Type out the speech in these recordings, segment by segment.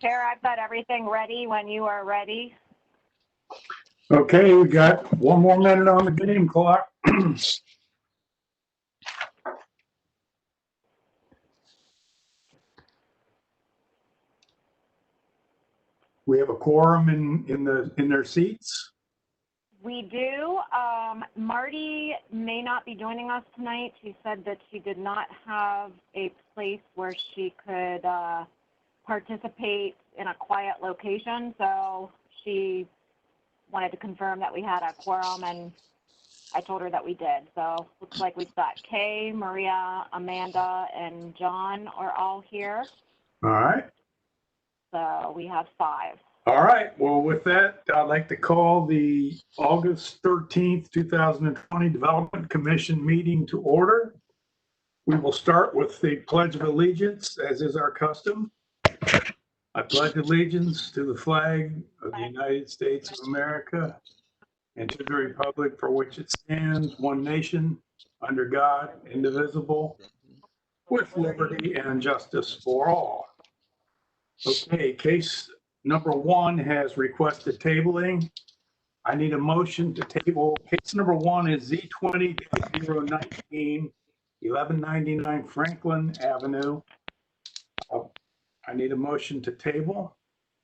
Chair, I've got everything ready when you are ready. Okay, we got 1 more minute on the game clock. We have a quorum in their seats. We do. Marty may not be joining us tonight. She said that she did not have a place where she could participate in a quiet location, so she wanted to confirm that we had a quorum, and I told her that we did. So looks like we've got Kay, Maria, Amanda, and John are all here. All right. So we have 5. All right. Well, with that, I'd like to call the August 13th, 2020 Development Commission meeting to order. We will start with the Pledge of Allegiance, as is our custom. I pledge allegiance to the flag of the United States of America and to the republic for which it stands, one nation, under God, indivisible, with liberty and justice for all. Okay, case number 1 has requested tabling. I need a motion to table. Case number 1 is Z20-019, 1199 Franklin Avenue. I need a motion to table.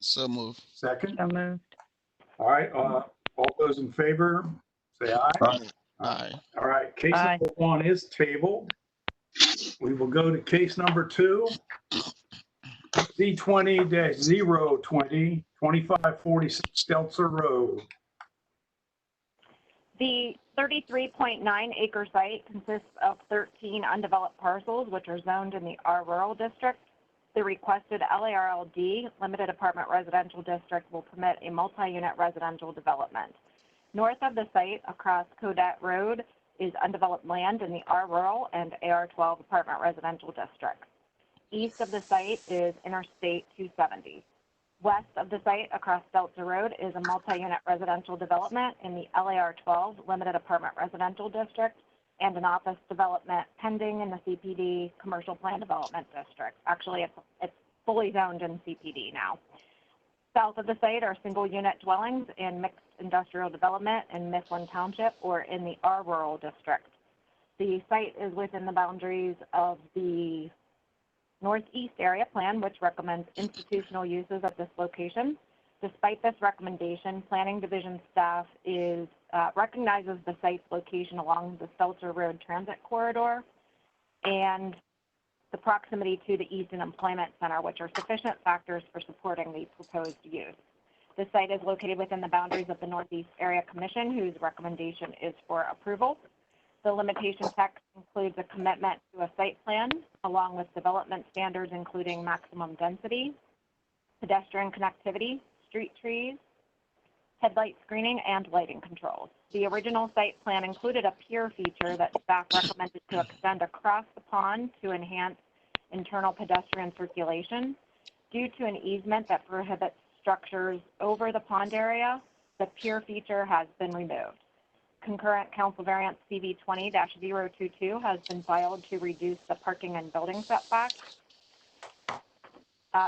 So moved. Second. So moved. All right, all those in favor, say aye. Aye. All right, case Aye. number 1 is tabled. We will go to case number 2, Z20-020, 2546 Stelzer Road. The 33.9 acre site consists of 13 undeveloped parcels, which are zoned in the R Rural District. The requested LARLD, Limited Apartment Residential District, will permit a multi-unit residential development. North of the site, across Codette Road, is undeveloped land in the R Rural and AR12 Apartment Residential Districts. East of the site is Interstate 270. West of the site, across Stelzer Road, is a multi-unit residential development in the LAR12 Limited Apartment Residential District and an office development pending in the CPD Commercial Plan Development District. Actually, it's fully zoned in CPD now. South of the site are single-unit dwellings in mixed industrial development in Mifflin Township or in the R Rural District. The site is within the boundaries of the Northeast Area Plan, which recommends institutional uses at this location. Despite this recommendation, Planning Division staff recognizes the site's location along the Stelzer Road Transit Corridor and the proximity to the Easton Employment Center, which are sufficient factors for supporting the proposed use. The site is located within the boundaries of the Northeast Area Commission, whose recommendation is for approval. The limitation text includes a commitment to a site plan, along with development standards including maximum density, pedestrian connectivity, street trees, headlight screening, and lighting controls. The original site plan included a pier feature that staff recommended to extend across the pond to enhance internal pedestrian circulation. Due to an easement that prohibits structures over the pond area, the pier feature has been removed. Concurrent council variance CV20-022 has been filed to reduce the parking and building setbacks.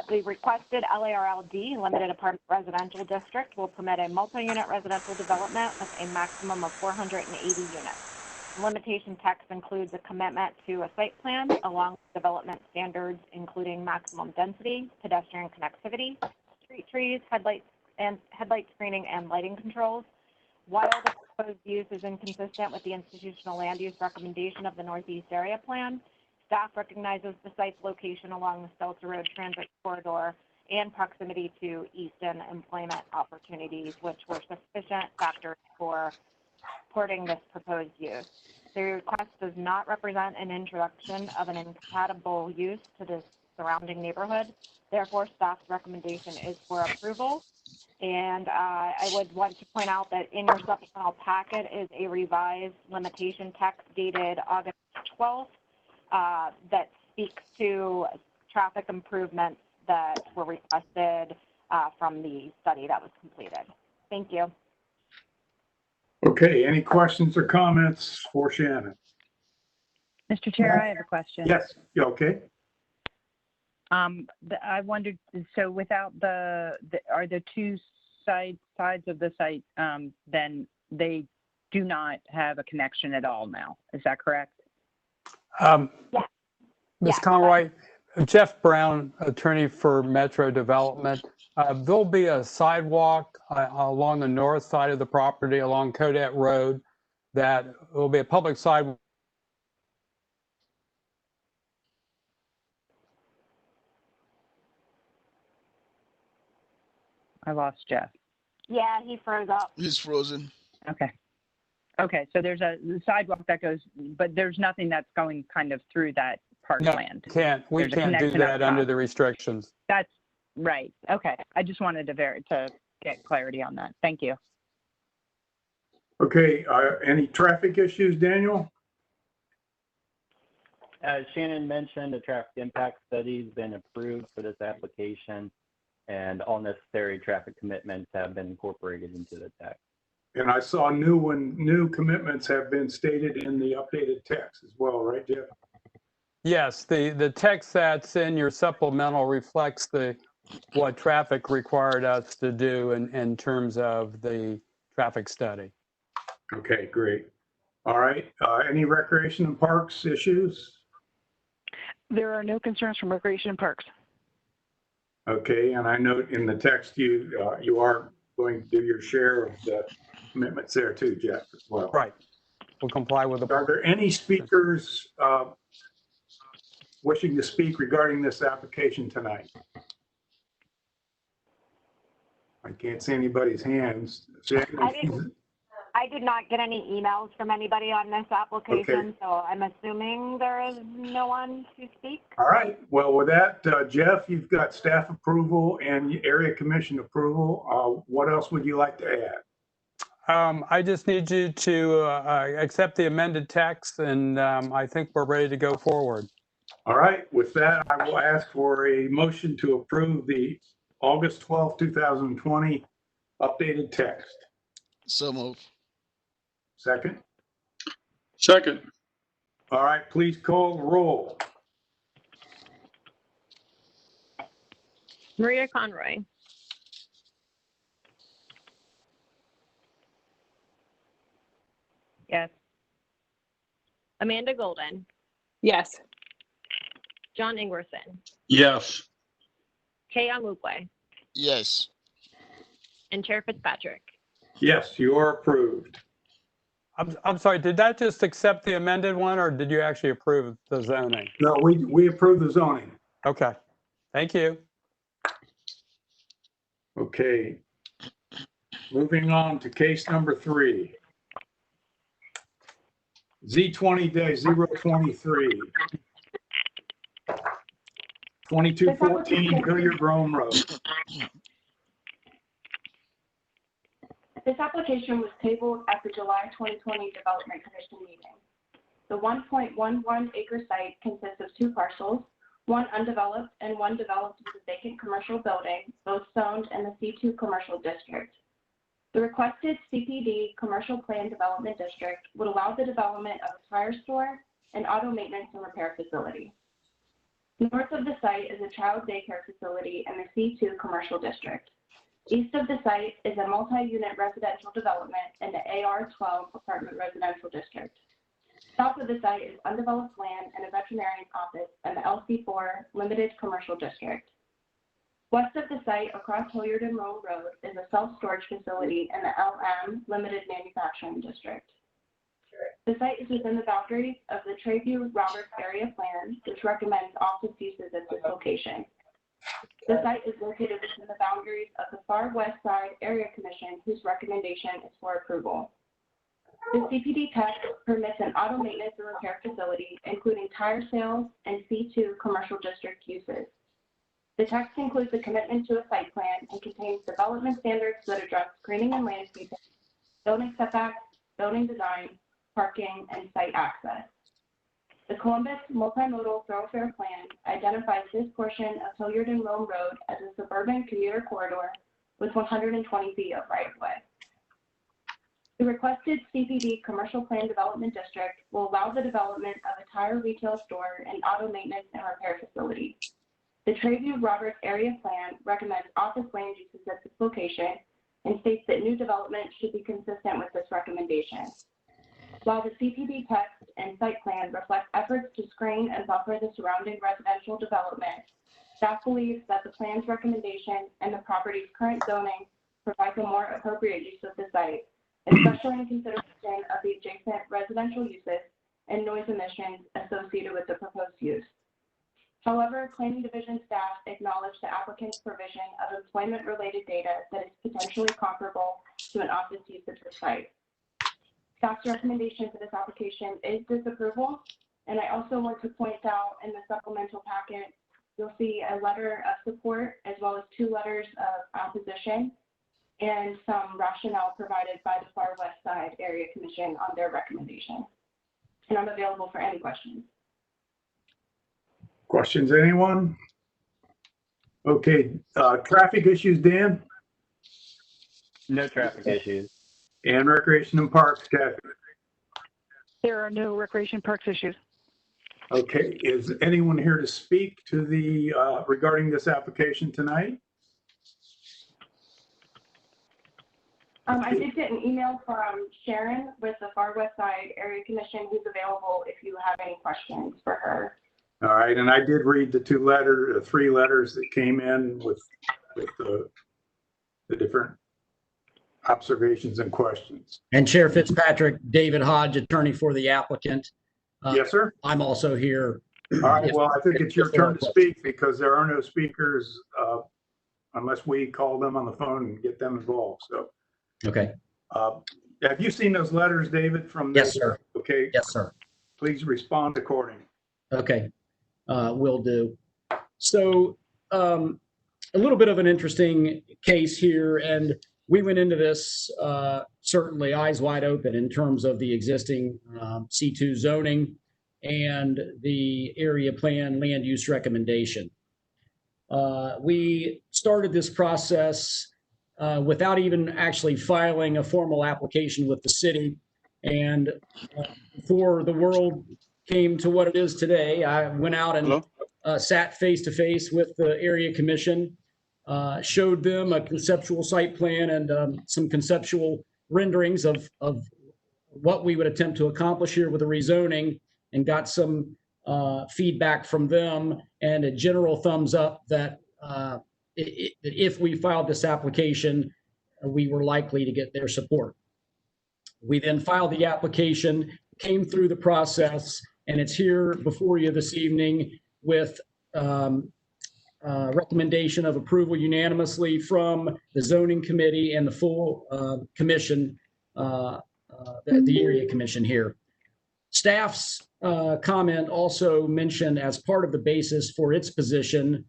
The requested LARLD, Limited Apartment Residential District, will permit a multi-unit residential development with a maximum of 480 units. The limitation text includes a commitment to a site plan along with development standards including maximum density, pedestrian connectivity, street trees, headlight screening, and lighting controls. While the proposed use is inconsistent with the institutional land use recommendation of the Northeast Area Plan, staff recognizes the site's location along the Stelzer Road Transit Corridor and proximity to Easton employment opportunities, which were sufficient factors for supporting this proposed use. The request does not represent an introduction of an incompatible use to the surrounding neighborhood. Therefore, staff's recommendation is for approval. And I would want to point out that in your supplemental packet is a revised limitation text dated August 12th that speaks to traffic improvements that were requested from the study that was completed. Thank you. Okay, any questions or comments for Shannon? Mr. Chair, I have a question. Yes, you okay? I wondered, so without are the two sides of the site, then they do not have a connection at all now. Is that correct? Yeah. Ms. Yeah. Conroy, Jeff Brown, attorney for Metro Development. There'll be a sidewalk along the north side of the property along Codet Road that will be a public sidewalk. I lost Jeff. Yeah, he froze up. He's frozen. Okay. Okay, so there's a sidewalk that goes, but there's nothing that's going kind of through that No, parkland. we There's a can't do connection up that under top. the restrictions. That's right. Okay. I just wanted to get clarity on that. Thank you. Okay, any traffic issues, Daniel? As Shannon mentioned, a traffic impact study's been approved for this application, and all necessary traffic commitments have been incorporated into the text. And I saw new commitments have been stated in the updated text as well, right, Jeff? Yes, the text that's in your supplemental reflects what traffic required us to do in terms of the traffic study. Okay, great. All right, any recreation and parks issues? There are no concerns from Recreation and Parks. Okay, and I note in the text you are going to do your share of the commitments there too, Jeff, as well. Right. We'll comply with the. Are there any speakers wishing to speak regarding this application tonight? I can't see anybody's hands. I did not get any emails from anybody on this application, so I'm assuming there is no one to speak. All right. Well, with that, Jeff, you've got staff approval and area commission approval. What else would you like to add? I just need you to accept the amended text, and I think we're ready to go forward. All right. With that, I will ask for a motion to approve the August 12th, 2020 updated text. So move. Second. Second. All right. Please call the roll. Maria Conroy. Yes. Amanda Golden. Yes. John Ingwerson. Yes. Kay Amukwe. Yes. And Chair Fitzpatrick. Yes, you are approved. I'm sorry, did that just accept the amended one, or did you actually approve the zoning? No, we approve the zoning. Okay, thank you. Okay. Moving on to case number 3. Z20-023. 2214 Hilliard Rome Road. This application was tabled at the July 2020 Development Commission meeting. The 1.11 acre site consists of 2 parcels, one undeveloped and one developed with a vacant commercial building, both zoned in the C2 commercial district. The requested CPD commercial plan development district would allow the development of a tire store and auto maintenance and repair facility. North of the site is a child daycare facility in the C2 commercial district. East of the site is a multi-unit residential development in the AR12 apartment residential district. South of the site is undeveloped land and a veterinarian's office in the LC4 limited commercial district. West of the site, across Hilliard and Rome Road, is a self-storage facility in the LM limited manufacturing district. The site is within the boundaries of the Trayview Roberts area plan, which recommends office uses at this location. The site is located within the boundaries of the Far West Side Area Commission, whose recommendation is for approval. The CPD text permits an auto maintenance and repair facility, including tire sales and C2 commercial district uses. The text includes a commitment to a site plan and contains development standards that address screening and landscaping, zoning setbacks, zoning design, parking, and site access. The Columbus Multimodal Thoroughfare Plan identifies this portion of Hilliard and Rome Road as a suburban commuter corridor with 120 feet of right-of-way. The requested CPD Commercial Plan Development District will allow the development of a tire retail store and auto maintenance and repair facility. The Trayview Roberts Area Plan recommends office land uses at this location and states that new development should be consistent with this recommendation. While the CPD text and site plan reflect efforts to screen and buffer the surrounding residential development, staff believes that the plan's recommendation and the property's current zoning provides a more appropriate use of the site, especially in consideration of the adjacent residential uses and noise emissions associated with the proposed use. However, Planning Division staff acknowledged the applicant's provision of employment-related data that is potentially comparable to an office use at the site. Staff's recommendation for this application is disapproval, and I also want to point out in the supplemental packet, you'll see a letter of support as well as 2 letters of opposition and some rationale provided by the Far West Side Area Commission on their recommendation. And I'm available for any questions. Questions, anyone? Okay, traffic issues, Dan? No traffic issues. And recreation and parks, Kathy? There are no recreation parks issues. Okay, is anyone here to speak to the, regarding this application tonight? I did get an email from Sharon with the Far West Side Area Commission who's available if you have any questions for her. All right, and I did read the 3 letters that came in with the different observations and questions. And Chair Fitzpatrick, David Hodge, attorney for the applicant. Yes, sir. I'm also here. All right, well, I think it's your turn to speak because there are no speakers unless we call them on the phone and get them involved. So, okay. Have you seen those letters, David, from Yes, sir. Okay. Yes, sir. Please respond accordingly. Okay, will do. So a little bit of an interesting case here, and we went into this certainly eyes wide open in terms of the existing C2 zoning and the area plan land use recommendation. We started this process without even actually filing a formal application with the city. And before the world came to what it is today, I went out and sat face to face with the area commission, showed them a conceptual site plan and some conceptual renderings of what we would attempt to accomplish here with the rezoning, and got some feedback from them and a general thumbs up that if we filed this application, we were likely to get their support. We then filed the application, came through the process, and it's here before you this evening with recommendation of approval unanimously from the zoning committee and the full commission, the area commission here. Staff's comment also mentioned as part of the basis for its position,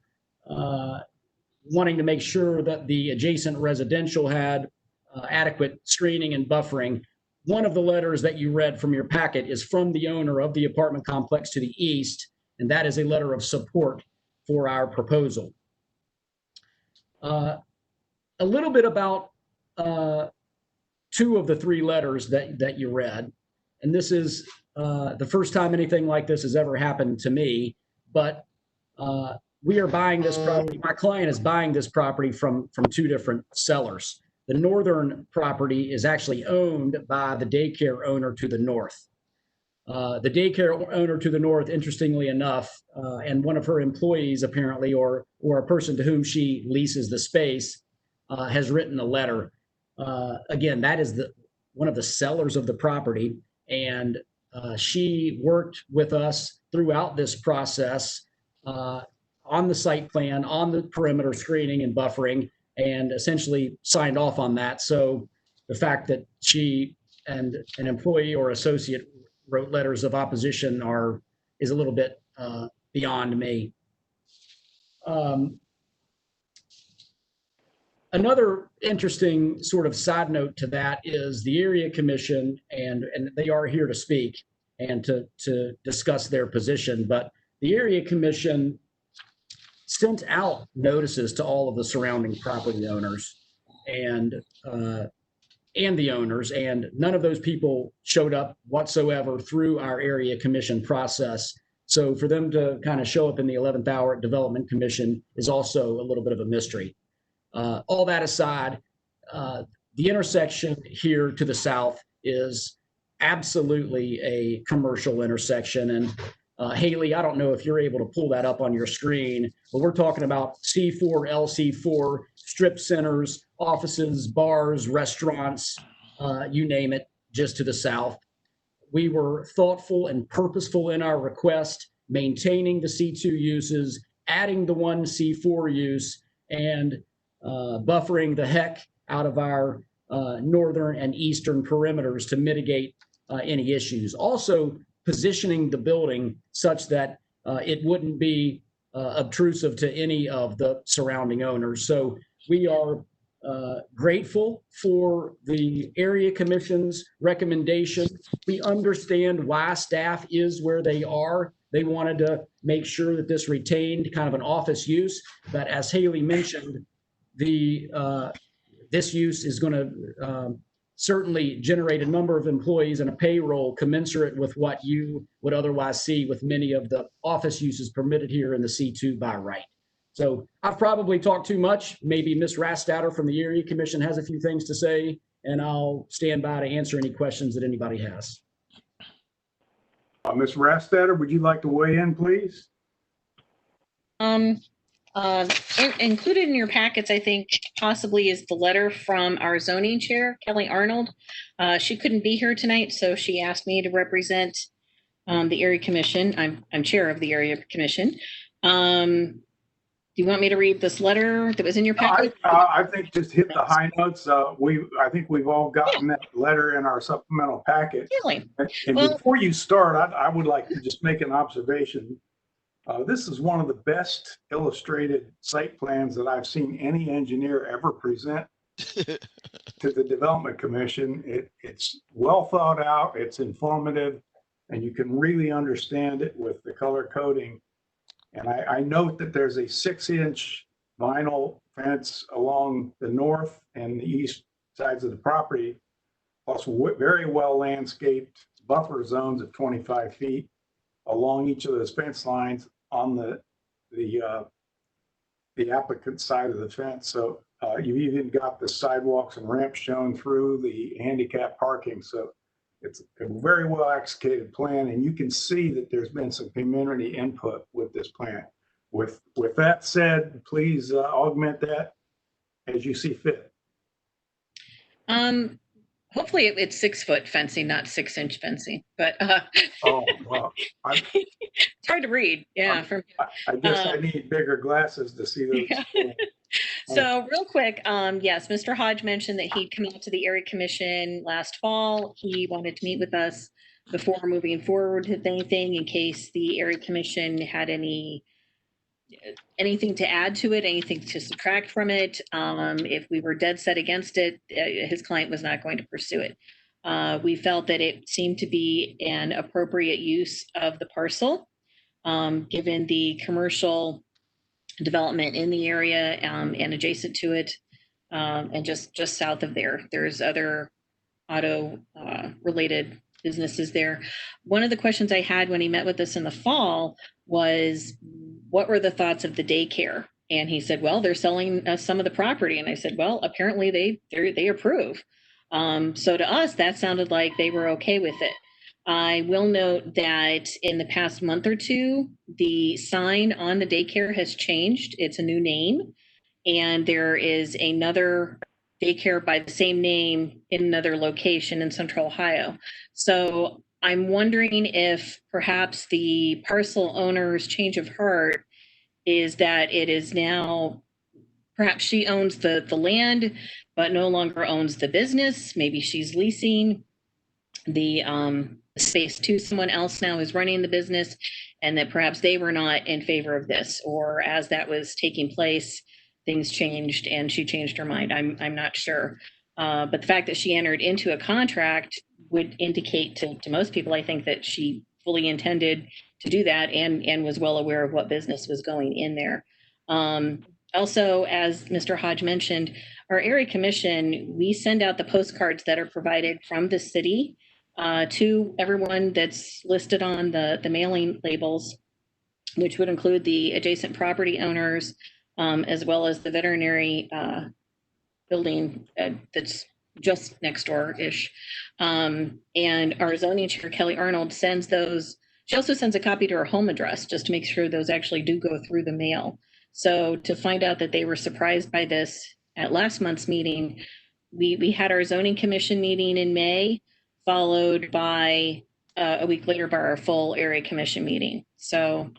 wanting to make sure that the adjacent residential had adequate screening and buffering. One of the letters that you read from your packet is from the owner of the apartment complex to the east, and that is a letter of support for our proposal. A little bit about 2 of the 3 letters that you read, and this is the first time anything like this has ever happened to me, but we are buying this property. My client is buying this property from 2 different sellers. The northern property is actually owned by the daycare owner to the north. The daycare owner to the north, interestingly enough, and one of her employees apparently, or a person to whom she leases the space, has written a letter. Again, that is one of the sellers of the property, and she worked with us throughout this process on the site plan, on the perimeter screening and buffering, and essentially signed off on that. So the fact that she and an employee or associate wrote letters of opposition is a little bit beyond me. Another interesting sort of side note to that is the area commission, and they are here to speak and to discuss their position, but the area commission sent out notices to all of the surrounding property owners and the owners, and none of those people showed up whatsoever through our area commission process. So for them to kind of show up in the 11th hour at Development Commission is also a little bit of a mystery. All that aside, the intersection here to the south is absolutely a commercial intersection. And Haley, I don't know if you're able to pull that up on your screen, but we're talking about C4, LC4, strip centers, offices, bars, restaurants, you name it, just to the south. We were thoughtful and purposeful in our request, maintaining the C2 uses, adding the one C4 use, and buffering the heck out of our northern and eastern perimeters to mitigate any issues. Also, positioning the building such that it wouldn't be obtrusive to any of the surrounding owners. So we are grateful for the area commission's recommendation. We understand why staff is where they are. They wanted to make sure that this retained kind of an office use, but as Haley mentioned, this use is going to certainly generate a number of employees and a payroll commensurate with what you would otherwise see with many of the office uses permitted here in the C2 by right. So I've probably talked too much. Maybe Ms. Rastatter from the Area Commission has a few things to say, and I'll stand by to answer any questions that anybody has. Ms. Rastatter, would you like to weigh in, please? Included in your packets, I think possibly is the letter from our zoning chair, Kelly Arnold. She couldn't be here tonight, so she asked me to represent the area commission. I'm chair of the area commission. Do you want me to read this letter that was in your packet? I think just hit the high notes. I think we've all gotten that letter in our supplemental packet. Really? And well, before you start, I would like to just make an observation. This is one of the best illustrated site plans that I've seen any engineer ever present to the Development Commission. It's well thought out, it's informative, and you can really understand it with the color coding. And I note that there's a 6-inch vinyl fence along the north and the east sides of the property, plus very well landscaped buffer zones of 25 feet along each of those fence lines on the applicant side of the fence. So you've even got the sidewalks and ramps shown through the handicap parking. So it's a very well executed plan, and you can see that there's been some community input with this plan. With that said, please augment that as you see fit. Hopefully it's 6-foot fencing, not 6-inch fencing, but Oh, well, it's hard to read. Yeah. I guess I need bigger glasses to see those. Yeah. So real quick, yes, Mr. Hodge mentioned that he'd come out to the area commission last fall. He wanted to meet with us before moving forward with anything in case the area commission had anything to add to it, anything to subtract from it. If we were dead set against it, his client was not going to pursue it. We felt that it seemed to be an appropriate use of the parcel, given the commercial development in the area and adjacent to it, and just south of there. There's other auto related businesses there. One of the questions I had when he met with us in the fall was, what were the thoughts of the daycare? And he said, well, they're selling us some of the property. And I said, well, apparently they approve. So to us, that sounded like they were okay with it. I will note that in the past month or two, the sign on the daycare has changed. It's a new name, and there is another daycare by the same name in another location in Central Ohio. So I'm wondering if perhaps the parcel owner's change of heart is that it is now, perhaps she owns the land, but no longer owns the business. Maybe she's leasing the space to someone else now who's running the business, and that perhaps they were not in favor of this, or as that was taking place, things changed and she changed her mind. I'm not sure. But the fact that she entered into a contract would indicate to most people, I think, that she fully intended to do that and was well aware of what business was going in there. Also, as Mr. Hodge mentioned, our area commission, we send out the postcards that are provided from the city to everyone that's listed on the mailing labels, which would include the adjacent property owners, as well as the veterinary building that's just next door-ish. And our zoning chair, Kelly Arnold, sends those. She also sends a copy to her home address just to make sure those actually do go through the mail. So to find out that they were surprised by this at last month's meeting, we had our zoning commission meeting in May, followed by a week later by our full area commission meeting. So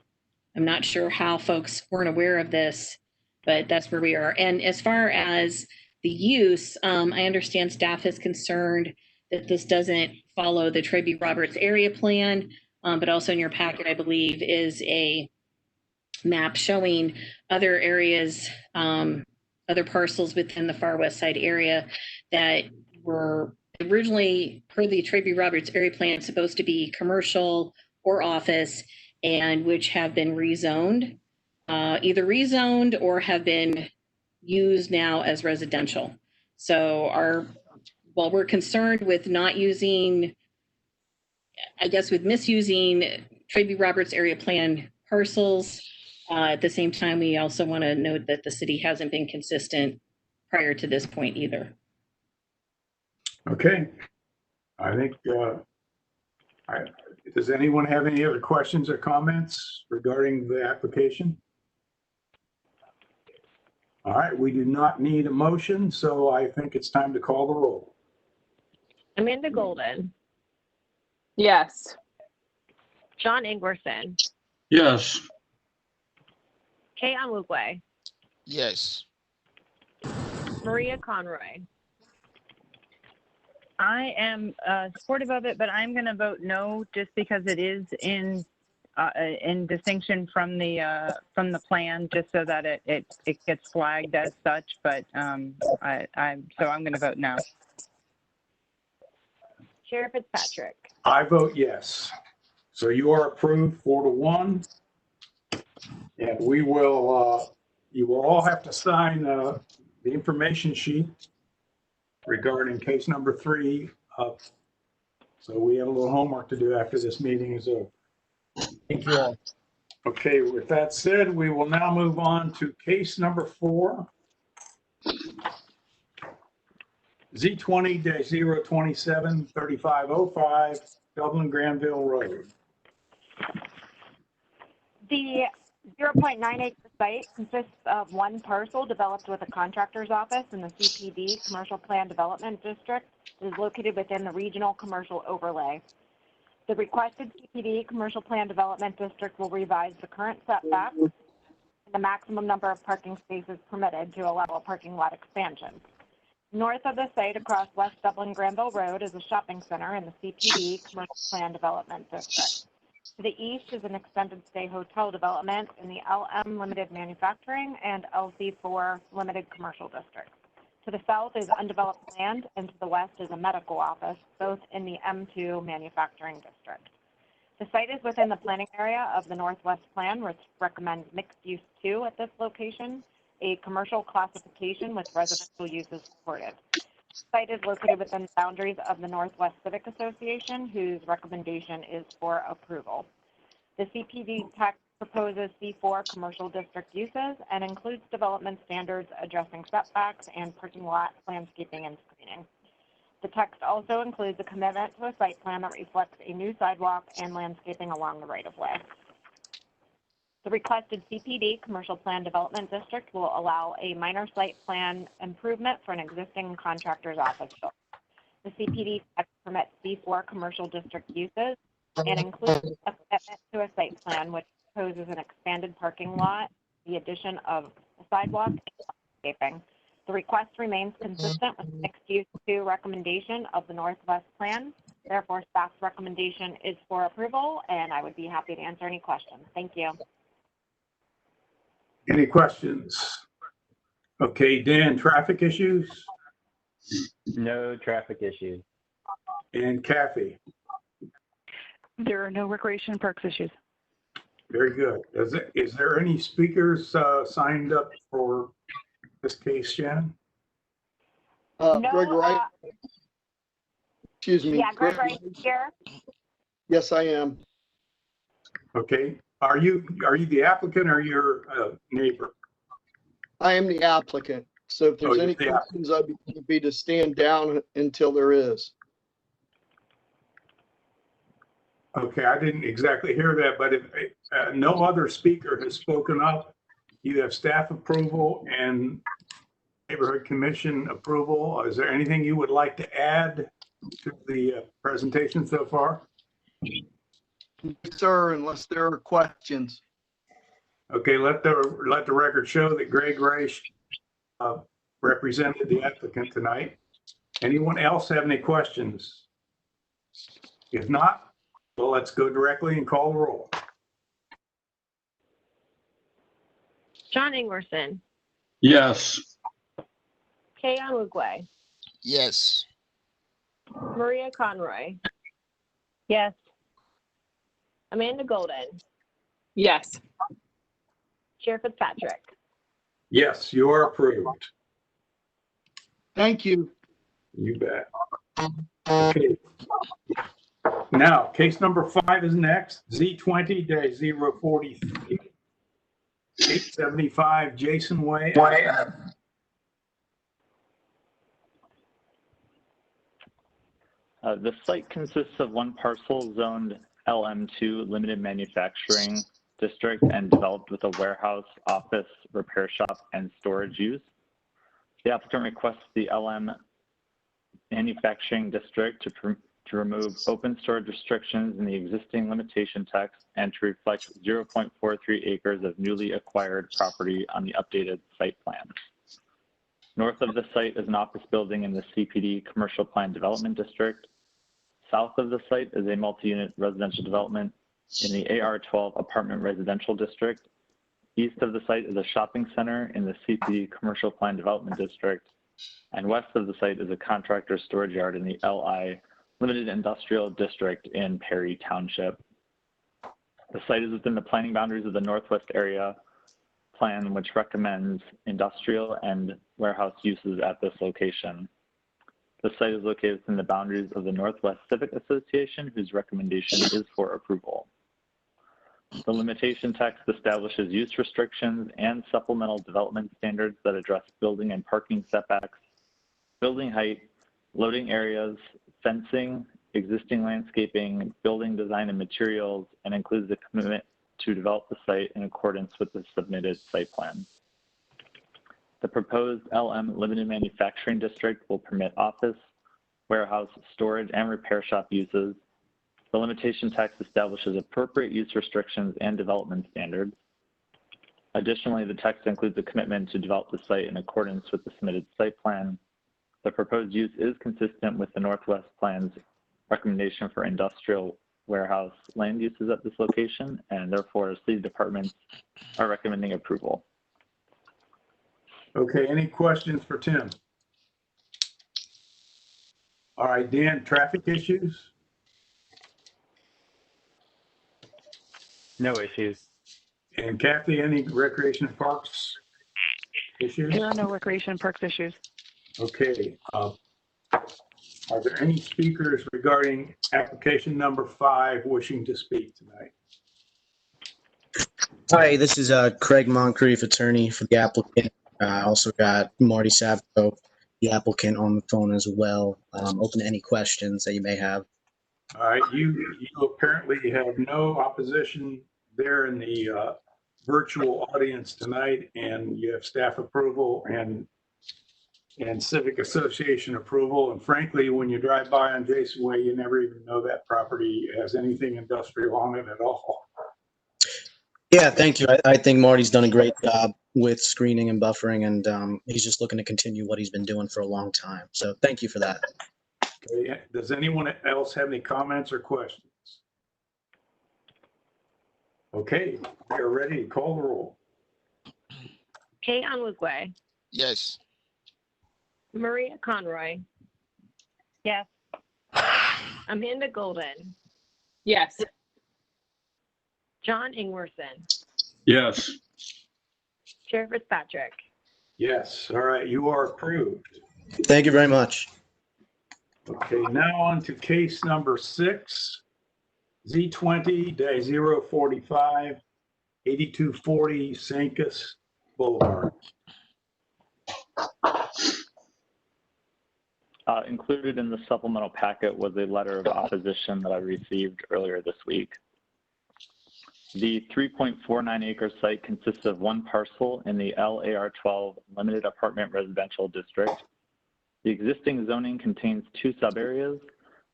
I'm not sure how folks weren't aware of this, but that's where we are. And as far as the use, I understand staff is concerned that this doesn't follow the Trey B. Roberts area plan, but also in your packet, I believe, is a map showing other areas, other parcels within the far west side area that were originally, per the Trey B. Roberts area plan, supposed to be commercial or office, and which have been rezoned, either rezoned or have been used now as residential. So while we're concerned with not using, I guess with misusing Trey B. Roberts area plan parcels, at the same time, we also want to note that the city hasn't been consistent prior to this point either. Okay. I think, does anyone have any other questions or comments regarding the application? All right, we do not need a motion, so I think it's time to call the roll. Amanda Golden, Yes. John Ingwerson, Yes. Kay Onwugwe, Yes. Maria Conroy. I am supportive of it, but I'm going to vote no, just because it is in distinction from the plan, just so that it gets flagged as such. But so I'm going to vote no. Chair Fitzpatrick. I vote yes. So you are approved 4-1. And we will, you will all have to sign the information sheet regarding case number 3. So we have a little homework to do after this meeting is over. Thank you all. Okay, with that said, we will now move on to case number 4. Z20-027-3505, Dublin Granville Road. The 0.9 acre site consists of one parcel developed with a contractor's office in the CPD Commercial Plan Development District. It is located within the Regional Commercial Overlay. The requested CPD Commercial Plan Development District will revise the current setback and the maximum number of parking spaces permitted to allow a parking lot expansion. North of the site, across West Dublin Granville Road, is a shopping center in the CPD Commercial Plan Development District. To the east is an extended stay hotel development in the LM Limited Manufacturing and LC4 Limited Commercial Districts. To the south is undeveloped land, and to the west is a medical office, both in the M2 Manufacturing District. The site is within the planning area of the Northwest Plan, which recommends mixed use 2 at this location, a commercial classification with residential uses supported. The site is located within the boundaries of the Northwest Civic Association, whose recommendation is for approval. The CPD text proposes C4 commercial district uses and includes development standards addressing setbacks and parking lot landscaping and screening. The text also includes a commitment to a site plan that reflects a new sidewalk and landscaping along the right-of-way. The requested CPD Commercial Plan Development District will allow a minor site plan improvement for an existing contractor's office building. The CPD text permits C4 commercial district uses and includes a commitment to a site plan which proposes an expanded parking lot, the addition of a sidewalk, and landscaping. The request remains consistent with the mixed use 2 recommendation of the Northwest Plan. Therefore, staff's recommendation is for approval, and I would be happy to answer any questions. Thank you. Any questions? Okay, Dan, traffic issues? No traffic issues. And Kathy? There are no recreation parks issues. Very good. Is there any speakers signed up for this case, Shannon? Greg Wright. Excuse me. Yeah, Greg Rice here. Yes, I am. Okay. Are you the applicant or your neighbor? I am the applicant. So if there's you're any the applicant. questions, I'd be happy to stand down until there is. Okay, I didn't exactly hear that, but if no other speaker has spoken up, you have staff approval and neighborhood commission approval. Is there anything you would like to add to the presentation so far? Sir, unless there are questions. Okay, let the record show that Greg Rice represented the applicant tonight. Anyone else have any questions? If not, well, let's go directly and call the roll. John Ingwerson, Yes. Kay Onwugwe, Yes. Maria Conroy, Yes. Amanda Golden, Yes. Chair Fitzpatrick. Yes, you are approved. Thank you. You bet. Okay. Now, case number 5 is next, Z20-043, 875 Jason Way. The site consists of one parcel zoned LM2 Limited Manufacturing District and developed with a warehouse, office, repair shop, and storage use. The applicant requests the LM Manufacturing District to remove open storage restrictions in the existing limitation text and to reflect 0.43 acres of newly acquired property on the updated site plan. North of the site is an office building in the CPD Commercial Plan Development District. South of the site is a multi-unit residential development in the AR12 Apartment Residential District. East of the site is a shopping center in the CPD Commercial Plan Development District. And west of the site is a contractor storage yard in the LI Limited Industrial District in Perry Township. The site is within the planning boundaries of the Northwest Area Plan, which recommends industrial and warehouse uses at this location. The site is located within the boundaries of the Northwest Civic Association, whose recommendation is for approval. The limitation text establishes use restrictions and supplemental development standards that address building and parking setbacks, building height, loading areas, fencing, existing landscaping, building design and materials, and includes the commitment to develop the site in accordance with the submitted site plan. The proposed LM Limited Manufacturing District will permit office, warehouse, storage, and repair shop uses. The limitation text establishes appropriate use restrictions and development standards. Additionally, the text includes a commitment to develop the site in accordance with the submitted site plan. The proposed use is consistent with the Northwest Plan's recommendation for industrial warehouse land uses at this location, and therefore city departments are recommending approval. Okay, any questions for Tim? All right, Dan, traffic issues? No issues. And Kathy, any recreation and parks issues? There are no recreation and parks issues. Okay. Are there any speakers regarding application number 5 wishing to speak tonight? Hi, this is Craig Moncrief, attorney for the applicant. I also got Marty Savko, the applicant, on the phone as well. Open to any questions that you may have. All right, you apparently have no opposition there in the virtual audience tonight, and you have staff approval and Civic Association approval. And frankly, when you drive by on Jason Way, you never even know that property has anything industrial on it at all. Yeah, thank you. I think Marty's done a great job with screening and buffering, and he's just looking to continue what he's been doing for a long time. So thank you for that. Okay. Does anyone else have any comments or questions? Okay, we are ready to call the roll. Kay Onwugwe, Yes. Maria Conroy, Yes. Amanda Golden, Yes. John Ingwerson, Yes. Chair Fitzpatrick. Yes, all right, you are approved. Thank you very much. Okay, now on to case number 6, Z20-045, 8240 Sancus Boulevard. Included in the supplemental packet was a letter of opposition that I received earlier this week. The 3.49 acre site consists of one parcel in the LAR12 Limited Apartment Residential District. The existing zoning contains 2 subareas.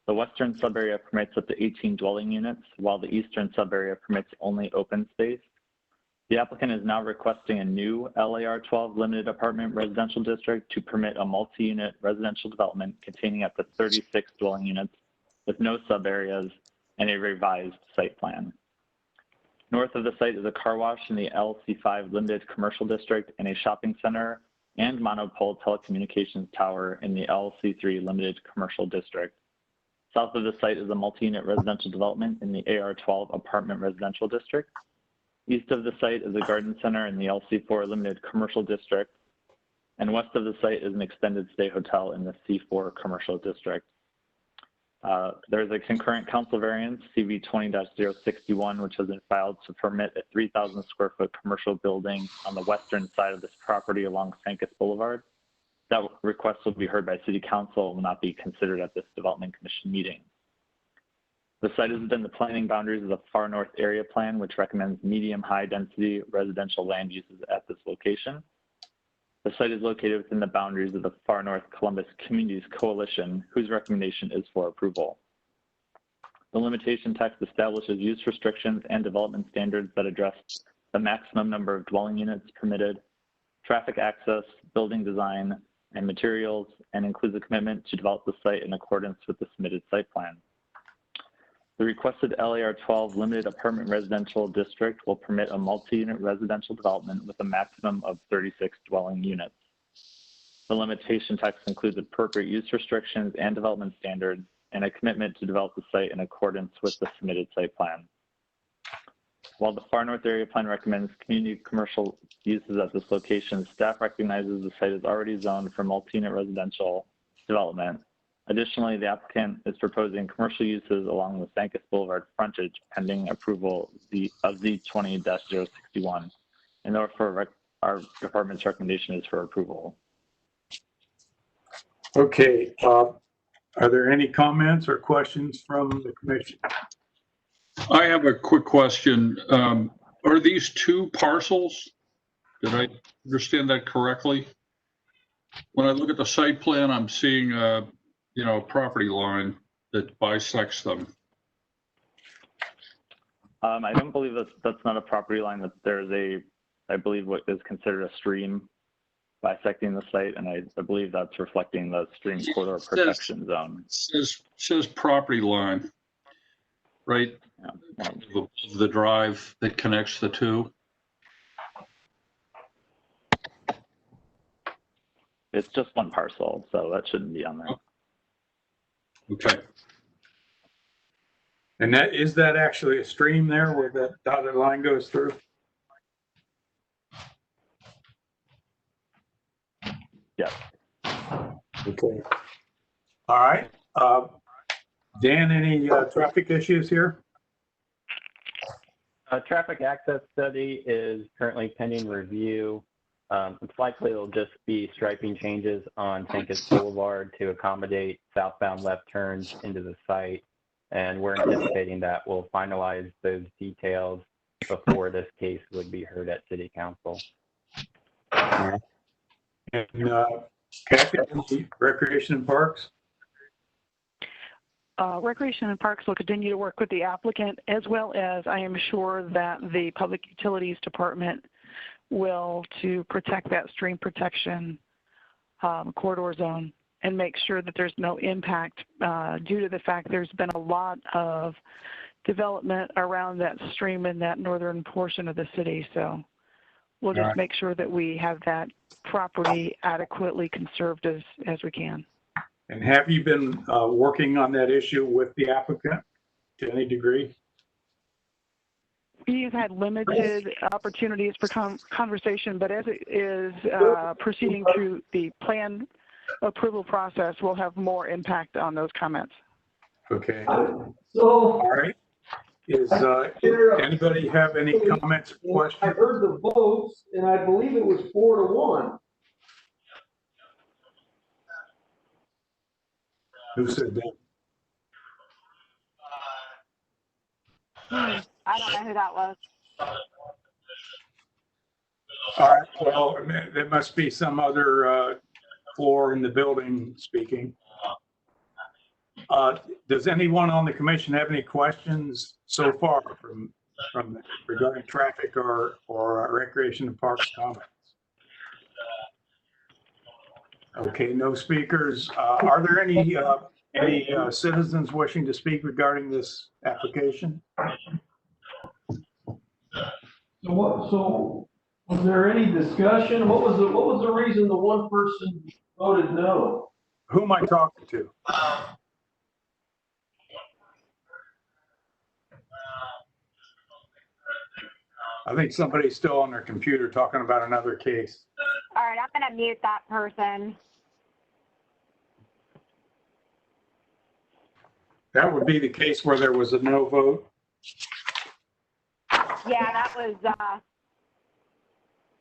The western subarea permits up to 18 dwelling units, while the eastern subarea permits only open space. The applicant is now requesting a new LAR12 Limited Apartment Residential District to permit a multi-unit residential development containing up to 36 dwelling units with no subareas and a revised site plan. North of the site is a car wash in the LC5 Limited Commercial District and a shopping center and monopole telecommunications tower in the LC3 Limited Commercial District. South of the site is a multi-unit residential development in the AR12 Apartment Residential District. East of the site is a garden center in the LC4 Limited Commercial District. And west of the site is an extended stay hotel in the C4 Commercial District. There's a concurrent council variance, CV 20-061, which has been filed to permit a 3,000 square foot commercial building on the western side of this property along Sancus Boulevard. That request will be heard by City Council and will not be considered at this Development Commission meeting. The site is within the planning boundaries of the Far North Area Plan, which recommends medium-high density residential land uses at this location. The site is located within the boundaries of the Far North Columbus Communities Coalition, whose recommendation is for approval. The limitation text establishes use restrictions and development standards that address the maximum number of dwelling units permitted, traffic access, building design, and materials, and includes a commitment to develop the site in accordance with the submitted site plan. The requested LAR12 Limited Apartment Residential District will permit a multi-unit residential development with a maximum of 36 dwelling units. The limitation text includes appropriate use restrictions and development standards and a commitment to develop the site in accordance with the submitted site plan. While the Far North Area Plan recommends community commercial uses at this location, staff recognizes the site is already zoned for multi-unit residential development. Additionally, the applicant is proposing commercial uses along the Sancus Boulevard frontage pending approval of Z20-061. And therefore, our department's recommendation is for approval. Okay, are there any comments or questions from the commission? I have a quick question. Are these 2 parcels? Did I understand that correctly? When I look at the site plan, I'm seeing a property line that bisects them. I don't believe that's not a property line. That there's I believe what is considered a stream bisecting the site, and I believe that's reflecting the stream corridor protection zone. Says property line, right? Yeah. Above the drive that connects the 2. It's just one parcel, so that shouldn't be on there. Okay. And is that actually a stream there where that dotted line goes through? Yes. Okay. All right. Dan, any traffic issues here? Traffic access study is currently pending review. It's likely it'll just be striping changes on Sancus Boulevard to accommodate southbound left turns into the site. And we're anticipating that we'll finalize those details before this case would be heard at City Council. And Kathy, Recreation and Parks? Recreation and Parks will continue to work with the applicant, as well as I am sure that the Public Utilities Department will to protect that stream protection corridor zone and make sure that there's no impact due to the fact there's been a lot of development around that stream in that northern portion of the city. So we'll just make sure that we have that property adequately conserved as we can. And have you been working on that issue with the applicant to any degree? We've had limited opportunities for conversation, but as it is proceeding through the plan approval process will have more impact on those comments. Okay. So, All right. Is anybody have any comments or I questions? heard the votes, and I believe it was 4-1. Who said that? I don't know who that was. All right, well, there must be some other floor in the building speaking. Does anyone on the commission have any questions so far from regarding traffic or recreation and parks comments? Okay, no speakers. Are there any citizens wishing to speak regarding this application? So was there any discussion? What was the reason the one person voted no? Who am I talking to? I think somebody's still on their computer talking about another case. All right, I'm going to mute that person. That would be the case where there was a no vote. Yeah, that was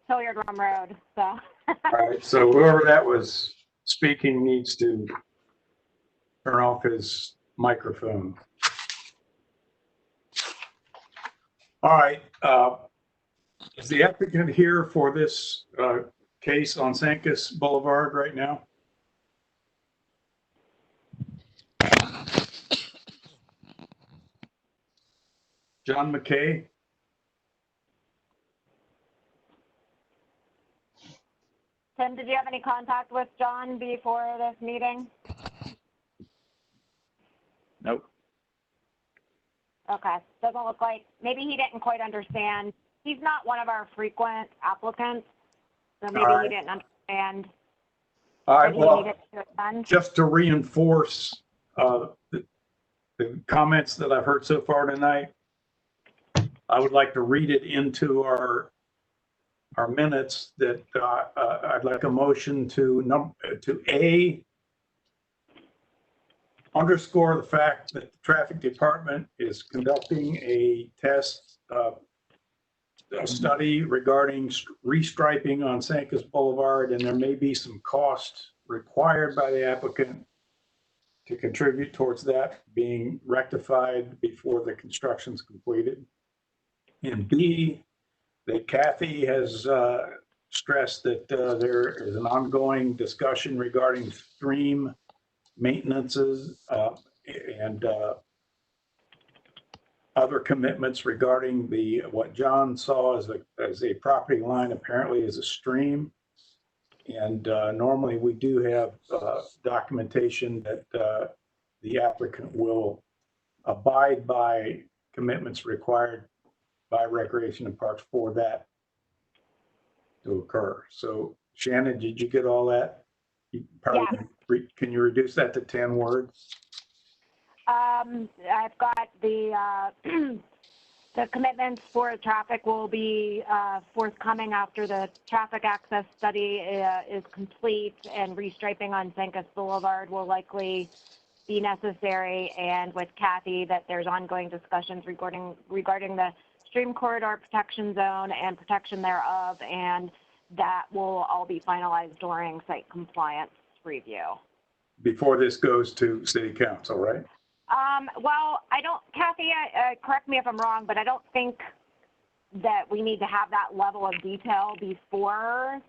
Hilliard Run Road. So. All right, so whoever that was speaking needs to turn off his microphone. All right, is the applicant here for this case on Sancus Boulevard right now? John McKay? Tim, did you have any contact with John before this meeting? Nope. Okay, doesn't look like, maybe he didn't quite understand. He's not one of our frequent applicants, so maybe he didn't understand. All right, well, to just to reinforce the comments that I've heard so far tonight, I would like to read it into our minutes that I'd like a motion to underscore the fact that the traffic department is conducting a test a study regarding restriping on Sancus Boulevard, and there may be some costs required by the applicant to contribute towards that being rectified before the construction's completed. And B, that Kathy has stressed that there is an ongoing discussion regarding stream maintenances and other commitments regarding what John saw as a property line apparently is a stream. And normally we do have documentation that the applicant will abide by commitments required by Recreation and Parks for that to occur. So Shannon, did you get all that? Can you reduce that to 10 words? I've got the commitments for traffic will be forthcoming after the traffic access study is complete, and restriping on Sancus Boulevard will likely be necessary. And with Kathy, that there's ongoing discussions regarding the stream corridor protection zone and protection thereof, and that will all be finalized during site compliance review. Before this goes to City Council, right? Well, I don't, Kathy, correct me if I'm wrong, but I don't think that we need to have that level of detail before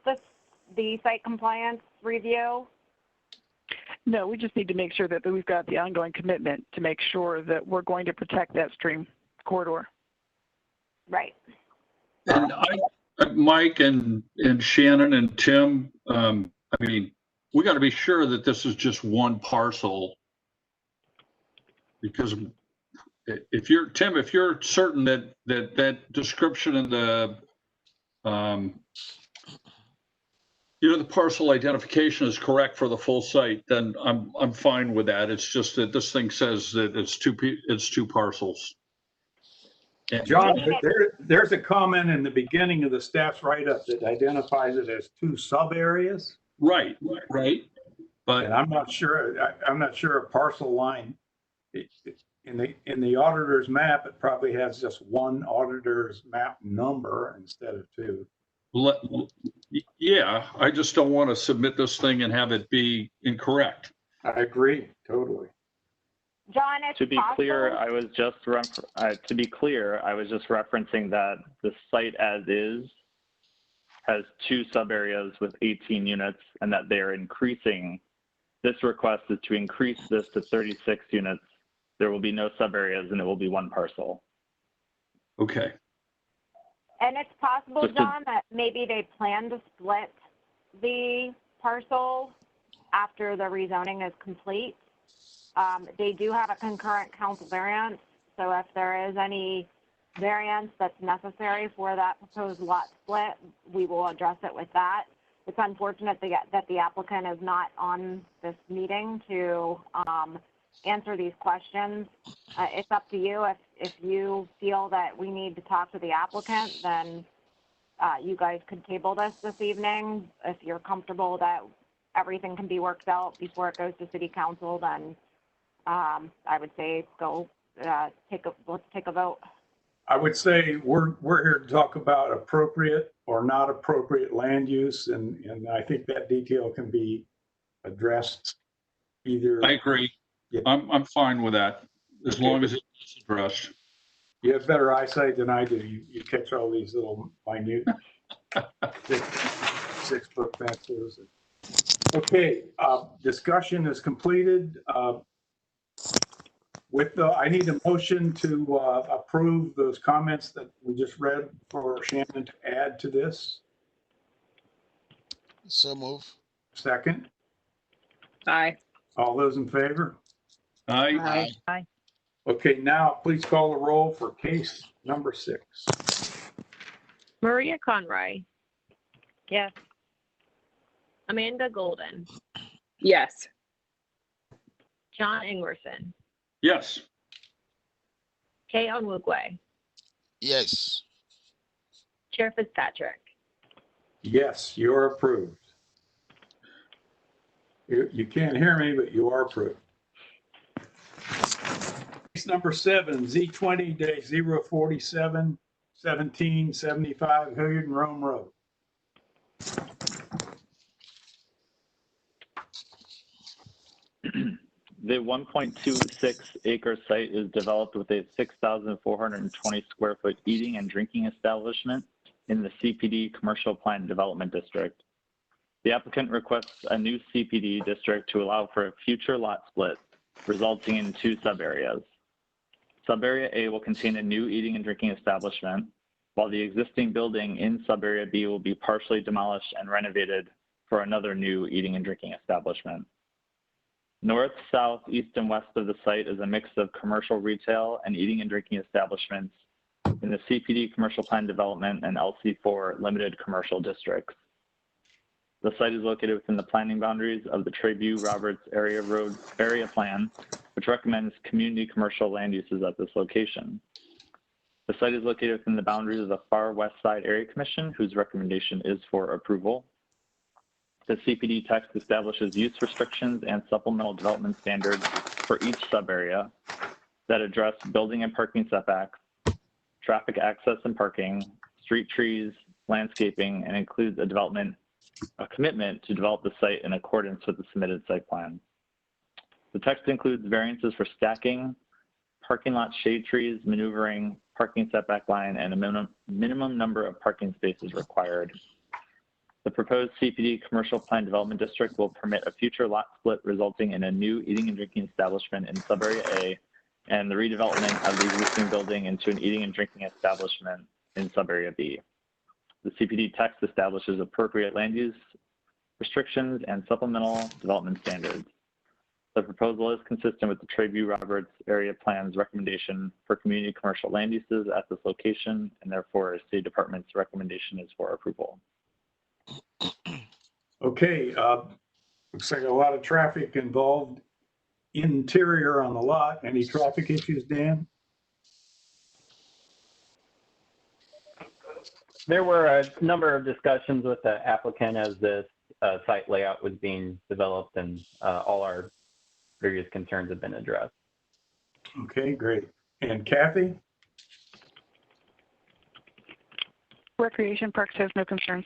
the site compliance review. No, we just need to make sure that we've got the ongoing commitment to make sure that we're going to protect that stream corridor. Right. And Mike and Shannon and Tim, I mean, we got to be sure that this is just one parcel, because if you're Tim, if you're certain that description in the the parcel identification is correct for the full site, then I'm fine with that. It's just that this thing says that it's two parcels. And John, there's a comment in the beginning of the staff's write-up that identifies it as two sub areas. Right. But And I'm not sure a parcel line, in the auditor's map, it probably has just one auditor's map number instead of two. yeah, I just don't want to submit this thing and have it be incorrect. I agree, totally. John, it's To be possible. clear, I was just referencing that the site as is has 2 sub-areas with 18 units, and that they're increasing. This request is to increase this to 36 units. There will be no sub-areas, and it will be 1 parcel. Okay. And it's possible, Just to- John, that maybe they plan to split the parcel after the rezoning is complete. They do have a concurrent council variance, so if there is any variance that's necessary for that proposed lot split, we will address it with that. It's unfortunate that the applicant is not on this meeting to answer these questions. It's up to you. If you feel that we need to talk to the applicant, then you guys could table this evening. If you're comfortable that everything can be worked out before it goes to city council, then I would say let's take a vote. I would say we're here to talk about appropriate or not appropriate land use, and I think that detail can be addressed either. I agree. Yeah. I'm fine with that, as Okay. long as it's addressed. You have better eyesight than I do. You catch all these little minute 6-foot fences. Okay, discussion is completed. I need a motion to approve those comments that we just read for Shannon to add to this. So move. Second, Aye. all those in favor? Aye. Aye. Okay, now please call the roll for case number 6. Maria Conroy, Yes. Amanda Golden, Yes. John Ingwerson, Yes. Kay Onwugwe, Yes. Chair Fitzpatrick. Yes, you're approved. You can't hear me, but you are approved. Case number 7, Z20-047, 1775 Hilliard and Rome Road. The 1.26 acre site is developed with a 6,420 square foot eating and drinking establishment in the CPD Commercial Plan Development District. The applicant requests a new CPD district to allow for a future lot split, resulting in 2 sub-areas. Sub-area A will contain a new eating and drinking establishment, while the existing building in sub-area B will be partially demolished and renovated for another new eating and drinking establishment. North, south, east, and west of the site is a mix of commercial retail and eating and drinking establishments in the CPD Commercial Plan Development and LC4 Limited Commercial Districts. The site is located within the planning boundaries of the Treview Roberts Area Road Area Plan, which recommends community commercial land uses at this location. The site is located within the boundaries of the Far West Side Area Commission, whose recommendation is for approval. The CPD text establishes use restrictions and supplemental development standards for each sub-area that address building and parking setbacks, traffic access and parking, street trees, landscaping, and includes a commitment to develop the site in accordance with the submitted site plan. The text includes variances for stacking, parking lot shade trees, maneuvering, parking setback line, and a minimum number of parking spaces required. The proposed CPD Commercial Plan Development District will permit a future lot split resulting in a new eating and drinking establishment in sub-area A and the redevelopment of the existing building into an eating and drinking establishment in sub-area B. The CPD text establishes appropriate land use restrictions and supplemental development standards. The proposal is consistent with the Treview Roberts Area Plan's recommendation for community commercial land uses at this location, and therefore City Department's recommendation is for approval. Okay, looks like a lot of traffic involved interior on the lot. Any traffic issues, Dan? There were a number of discussions with the applicant as this site layout was being developed and all our previous concerns have been addressed. Okay, great. And Kathy? Recreation Parks has no concerns.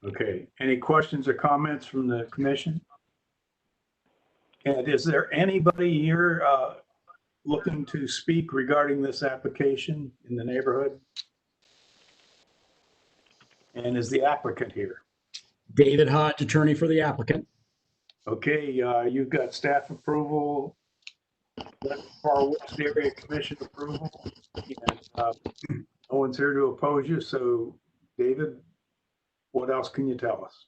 Okay, any questions or comments from the commission? And is there anybody here looking to speak regarding this application in the neighborhood? And is the applicant here? David Hodge, attorney for the applicant. Okay, you've got staff approval, Far West Area Commission approval, and no one's here to oppose you. So, David, what else can you tell us?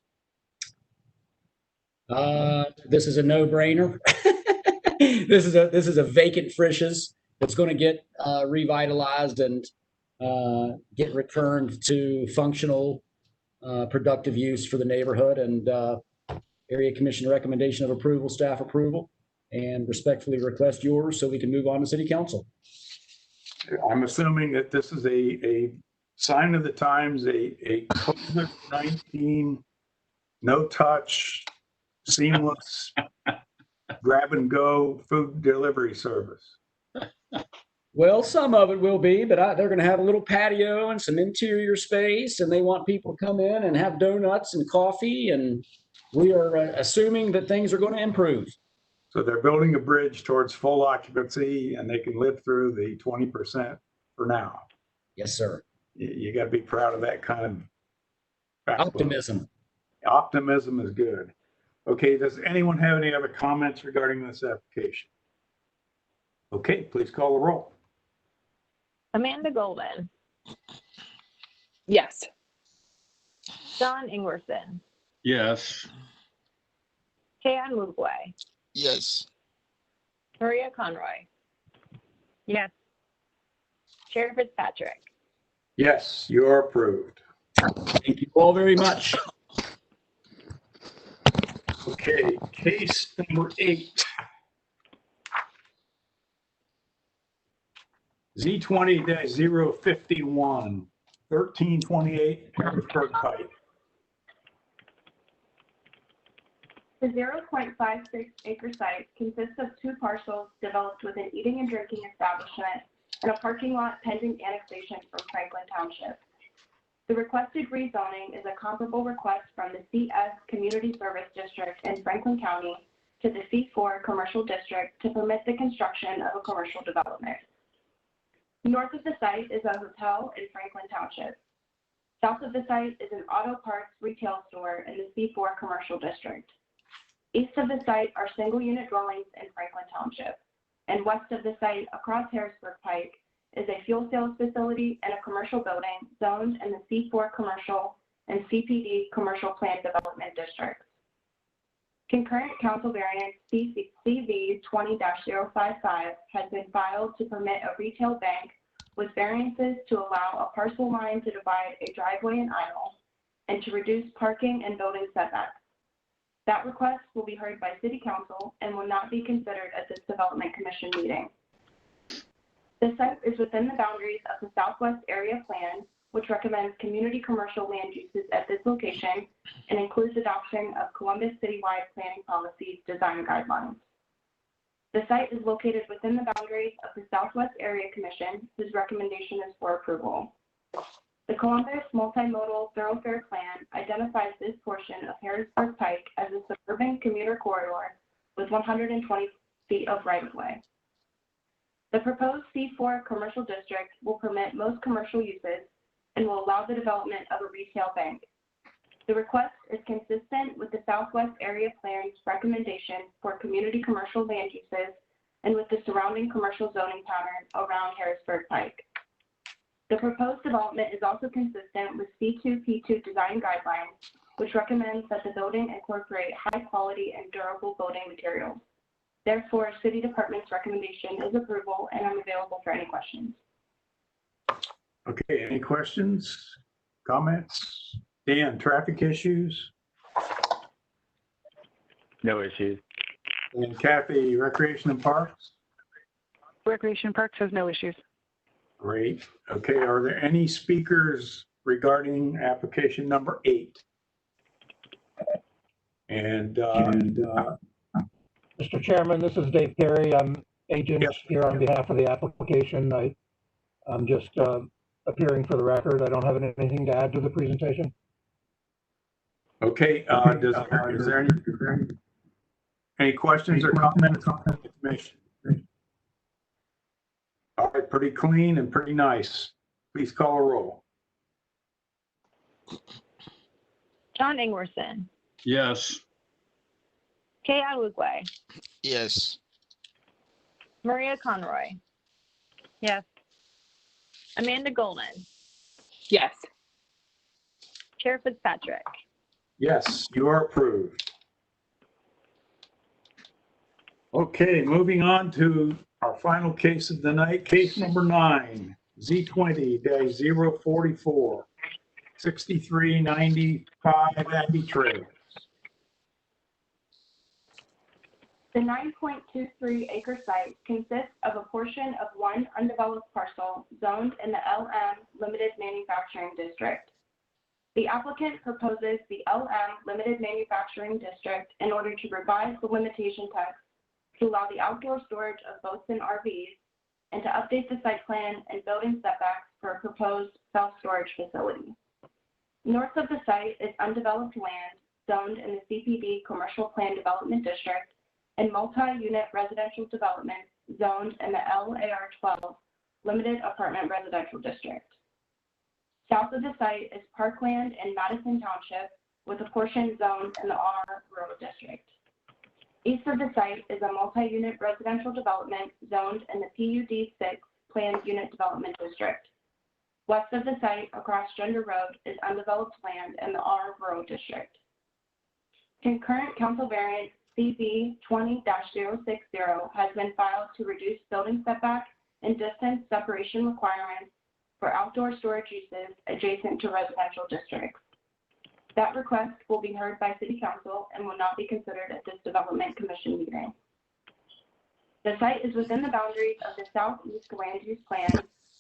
This is a no-brainer. This is a vacant Frisch's that's going to get revitalized and get returned to functional, productive use for the neighborhood. And Area Commission recommendation of approval, staff approval, and respectfully request yours so we can move on to City Council. I'm assuming that this is a sign of the times, a COVID-19 no touch, seamless grab and go food delivery service. Well, some of it will be, but they're going to have a little patio and some interior space, and they want people to come in and have donuts and coffee, and we are assuming that things are going to improve. So they're building a bridge towards full occupancy, and they can live through the 20% for now. Yes, sir. You got to be proud of that kind of backbone. Optimism. Optimism is good. Okay, does anyone have any other comments regarding this application? Okay, please call the roll. Amanda Golden, Yes. John Ingwerson, Yes. Keon Mugwe, Yes. Maria Conroy, Yes. Chair Fitzpatrick. Yes, you're approved. Thank you all very much. Okay, case number 8. Z20-051, 1328 Harrisburg Pike. The 0.56 acre site consists of 2 parcels developed with an eating and drinking establishment and a parking lot pending annexation from Franklin Township. The requested rezoning is a comparable request from the CS Community Service District in Franklin County to the C4 Commercial District to permit the construction of a commercial development. North of the site is a hotel in Franklin Township. South of the site is an auto parts retail store in the C4 Commercial District. East of the site are single-unit dwellings in Franklin Township. And west of the site, across Harrisburg Pike, is a fuel sales facility and a commercial building zoned in the C4 Commercial and CPD Commercial Plan Development Districts. Concurrent council variance CV 20-055 has been filed to permit a retail bank with variances to allow a parcel line to divide a driveway and aisle and to reduce parking and building setbacks. That request will be heard by City Council and will not be considered at this Development Commission meeting. The site is within the boundaries of the Southwest Area Plan, which recommends community commercial land uses at this location and includes adoption of Columbus citywide planning policies design guidelines. The site is located within the boundaries of the Southwest Area Commission, whose recommendation is for approval. The Columbus Multimodal Thoroughfare Plan identifies this portion of Harrisburg Pike as a suburban commuter corridor with 120 feet of right-of-way. The proposed C4 commercial district will permit most commercial uses and will allow the development of a retail bank. The request is consistent with the Southwest Area Plan's recommendation for community commercial land uses and with the surrounding commercial zoning pattern around Harrisburg Pike. The proposed development is also consistent with C2P2 design guidelines, which recommends that the building incorporate high quality and durable building materials. Therefore, City Department's recommendation is approval, and I'm available for any questions. Okay, any questions, comments? Dan, traffic issues? No issues. And Kathy, Recreation and Parks? Recreation Parks has no issues. Great. Okay, are there any speakers regarding application number 8? And Mr. Chairman, this is Dave Perry. I'm agent Yes. here on behalf of the application. I'm just appearing for the record. I don't have anything to add to the presentation. okay, is there any questions or comments on the commission? All right, pretty clean and pretty nice. Please call a roll. John Ingwerson, Yes. Kay Adwugwe, Yes. Maria Conroy, Yes. Amanda Golden, Yes. Chair Fitzpatrick. Yes, you are approved. Okay, moving on to our final case of the night, case number 9, Z20-044, 6395 Abbey Trail. The 9.23 acre site consists of a portion of one undeveloped parcel zoned in the LM Limited Manufacturing District. The applicant proposes the LM Limited Manufacturing District in order to revise the limitation text to allow the outdoor storage of boats and RVs and to update the site plan and building setbacks for a proposed self-storage facility. North of the site is undeveloped land zoned in the CPD Commercial Plan Development District and multi-unit residential development zoned in the LAR-12 Limited Apartment Residential District. South of the site is parkland in Madison Township with a portion zoned in the R Rural District. East of the site is a multi-unit residential development zoned in the PUD-6 Planned Unit Development District. West of the site, across Gender Road, is undeveloped land in the R Rural District. Concurrent council variance CB 20-060 has been filed to reduce building setback and distance separation requirements for outdoor storage uses adjacent to residential districts. That request will be heard by City Council and will not be considered at this Development Commission meeting. The site is within the boundaries of the Southeast Land Use Plan,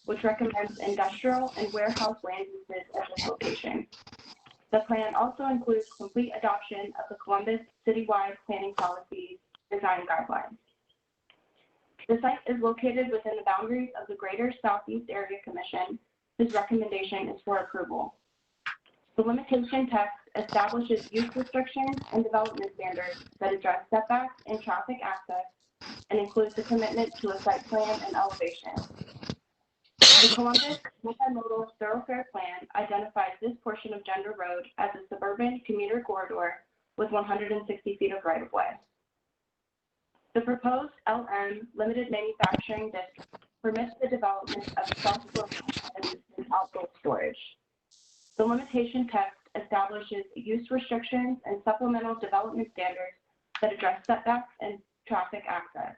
which recommends industrial and warehouse land uses at this location. The plan also includes complete adoption of the Columbus Citywide Planning Policies Design Guidelines. The site is located within the boundaries of the Greater Southeast Area Commission, whose recommendation is for approval. The limitation text establishes use restrictions and development standards that address setbacks and traffic access and includes a commitment to a site plan and elevation. The Columbus Multimodal Thoroughfare Plan identifies this portion of Gender Road as a suburban commuter corridor with 160 feet of right-of-way. The proposed LM Limited Manufacturing District permits the development of self-storage and outdoor storage. The limitation text establishes use restrictions and supplemental development standards that address setbacks and traffic access.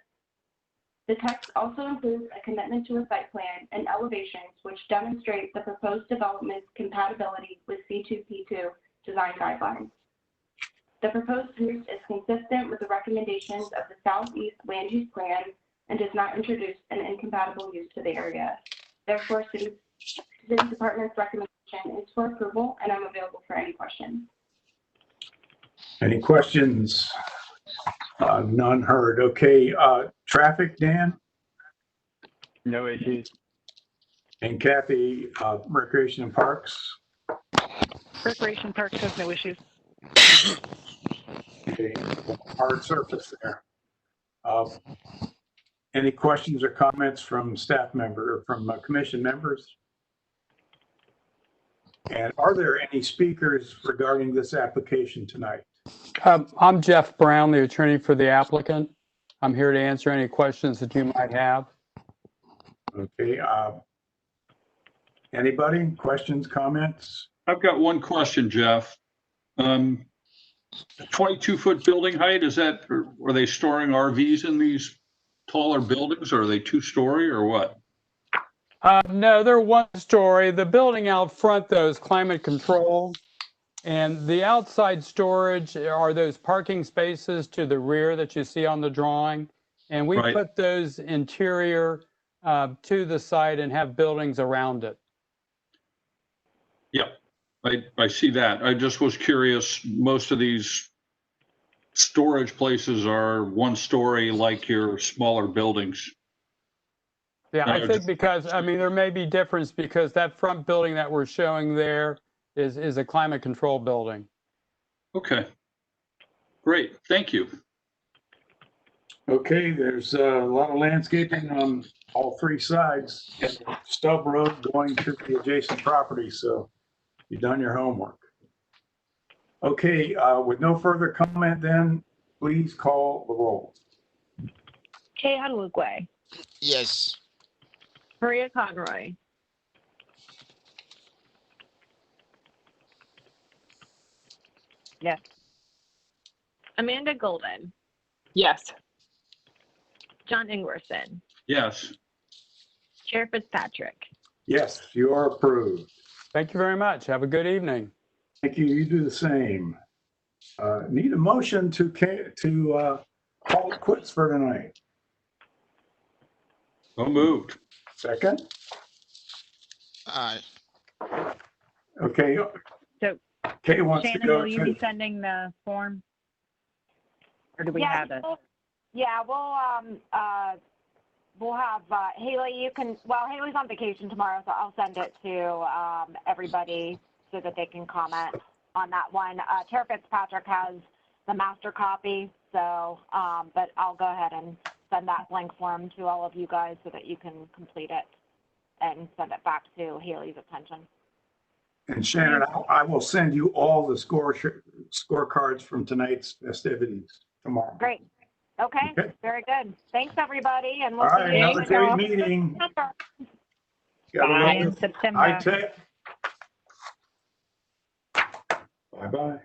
The text also includes a commitment to a site plan and elevations which demonstrate the proposed development's compatibility with C2P2 design guidelines. The proposed use is consistent with the recommendations of the Southeast Land Use Plan and does not introduce an incompatible use to the area. Therefore, City Department's recommendation is for approval, and I'm available for any questions. Any questions? None heard. Okay, traffic, Dan? No issues. And Kathy, Recreation and Parks? Recreation Parks has no issues. Okay, hard surface there. Any questions or comments from staff member or from commission members? And are there any speakers regarding this application tonight? I'm Jeff Brown, the attorney for the applicant. I'm here to answer any questions that you might have. Okay. Anybody? Questions, comments? I've got one question, Jeff. 22-foot building height, is that, are they storing RVs in these taller buildings, or are they two-story or what? No, they're one story. The building out front, though, is climate controlled. And the outside storage are those parking spaces to the rear that you see on the drawing. And we put those interior to the site and have buildings around it. Yeah, I see that. I just was curious, most of these storage places are 1 story like your smaller buildings. Yeah, I No, think because, I mean, there may be difference because that front building that we're showing there is a climate control building. Okay. Great, thank you. Okay, there's a lot of landscaping on all 3 sides and stub road going to the adjacent property, so you've done your homework. Okay, with no further comment then, please call the roll. Kay Adewale, Yes. Maria Conroy, Yes. Amanda Golden, Yes. John Ingwerson, Yes. Chair Fitzpatrick. Yes, you are approved. Thank you very much. Have a good evening. Thank you. You do the same. Need a motion to call it quits for tonight. So moved. Second? Aye. Okay. So, Kay wants to Shannon, go will you be to, sending the form? Or do we Yeah, have it? Yeah, we'll have Haley. You can. Well, Haley's on vacation tomorrow, so I'll send it to everybody so that they can comment on that one. Chair Fitzpatrick has the master copy, so but I'll go ahead and send that blank form to all of you guys so that you can complete it and send it back to Haley's attention. and Shannon, I will send you all the scorecards from tonight's festivities tomorrow. Great. Okay. Very good. Thanks, everybody, and we'll All right, see you have a next great time. meeting. Bye in September. High tech. Bye-bye.